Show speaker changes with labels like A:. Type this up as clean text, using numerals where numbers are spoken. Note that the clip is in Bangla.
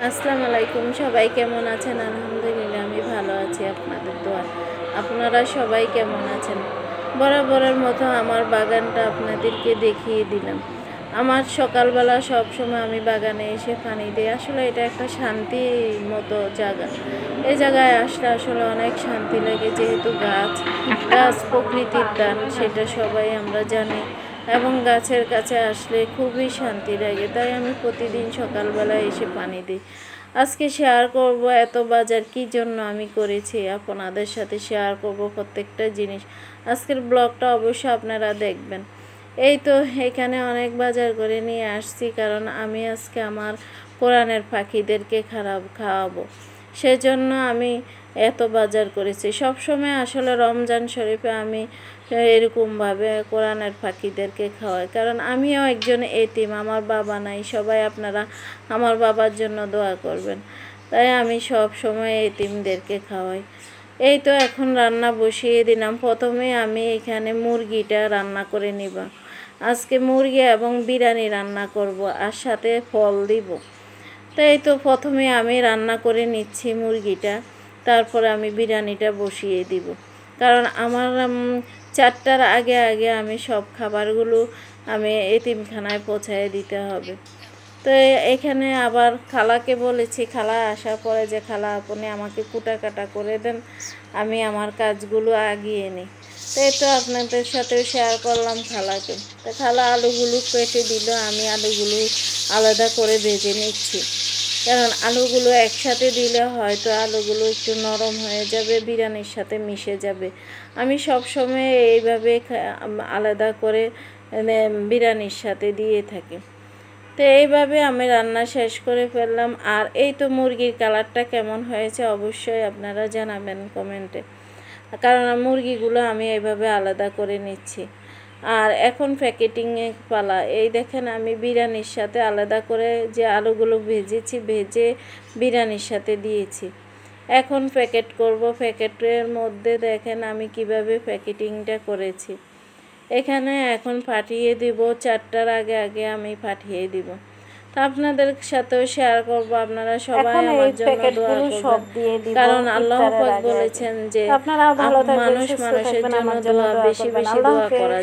A: আসসালামু আলাইকুম। সবাই কেমন আছেন? আলহামদুলিল্লাহ আমি ভালো আছি আপনাদের দোয়ায়। আপনারা সবাই কেমন আছেন? বরাবরের মতো আমার বাগানটা আপনাদেরকে দেখিয়ে দিলাম। আমার সকালবেলা সবসময় আমি বাগানে এসে পানি দিই। আসলে এটা একটা শান্তির মতো জায়গা। এই জায়গায় আসলে আসলে অনেক শান্তি লাগে, যেহেতু গাছ প্রকৃতির দান, সেটা সবাই আমরা জানি। এবং গাছের কাছে আসলে খুবই শান্তি লাগে, তাই আমি প্রতিদিন সকালবেলা এসে পানি দিই। আজকে শেয়ার করব এত বাজার কী জন্য আমি করেছি, আপনাদের সাথে শেয়ার করব প্রত্যেকটা জিনিস। আজকের ব্লগটা অবশ্যই আপনারা দেখবেন। এই তো এখানে অনেক বাজার করে নিয়ে আসছি, কারণ আমি আজকে আমার কোরআনের পাখিদেরকে খাওয়াবো, সেজন্য আমি এত বাজার করেছি। সবসময় আসলে রমজান শরীফে আমি এরকমভাবে কোরআনের পাখিদেরকে খাওয়াই, কারণ আমিও একজন এতিম, আমার বাবা নাই। সবাই আপনারা আমার বাবার জন্য দোয়া করবেন, তাই আমি সব সময় এতিমদেরকে খাওয়াই। এই তো এখন রান্না বসিয়ে দিলাম। প্রথমে আমি এখানে মুরগিটা রান্না করে নিব। আজকে মুরগি এবং বিরিয়ানি রান্না করব, আর সাথে ফল দিব। তো এই তো প্রথমে আমি রান্না করে নিচ্ছি মুরগিটা, তারপরে আমি বিরিয়ানিটা বসিয়ে দিব, কারণ আমার 4টার আগে আগে আমি সব খাবারগুলো আমি এতিমখানায় পৌঁছায় দিতে হবে। তো এখানে আবার খালাকে বলেছি, খালা আসার পরে যে খালা আপনি আমাকে কাটা করে দেন, আমি আমার কাজগুলো আগিয়ে নিই। তো এই তো আপনাদের সাথেও শেয়ার করলাম খালাকে। তো খালা আলুগুলো কেটে দিল, আমি আলুগুলো আলাদা করে ভেজে নিচ্ছি, কারণ আলুগুলো একসাথে দিলে হয়তো আলুগুলো একটু নরম হয়ে যাবে, বিরিয়ানির সাথে মিশে যাবে। আমি সব সময় এইভাবে আলাদা করে বিরিয়ানির সাথে দিয়ে থাকি। তো এইভাবে আমি রান্না শেষ করে ফেললাম। আর এই তো মুরগির কালারটা কেমন হয়েছে অবশ্যই আপনারা জানাবেন কমেন্টে, কারণ মুরগিগুলো আমি এইভাবে আলাদা করে নিচ্ছি। আর এখন প্যাকেটিংয়ে পালা। এই দেখেন আমি বিরিয়ানির সাথে আলাদা করে যে আলুগুলো ভেজে বিরিয়ানির সাথে দিয়েছি। এখন প্যাকেট করব। প্যাকেটের মধ্যে দেখেন আমি কিভাবে প্যাকেটিংটা করেছি। এখানে এখন পাঠিয়ে দিব, 4টার আগে আগে আমি পাঠিয়ে দিব। তো আপনাদের সাথেও শেয়ার করব, আপনারা সবাই আমার জন্য দোয়া করবেন, কারণ আল্লাহ পাক বলেছেন যে মানুষ মানুষের জন্য বেশি বেশি দোয়া করা।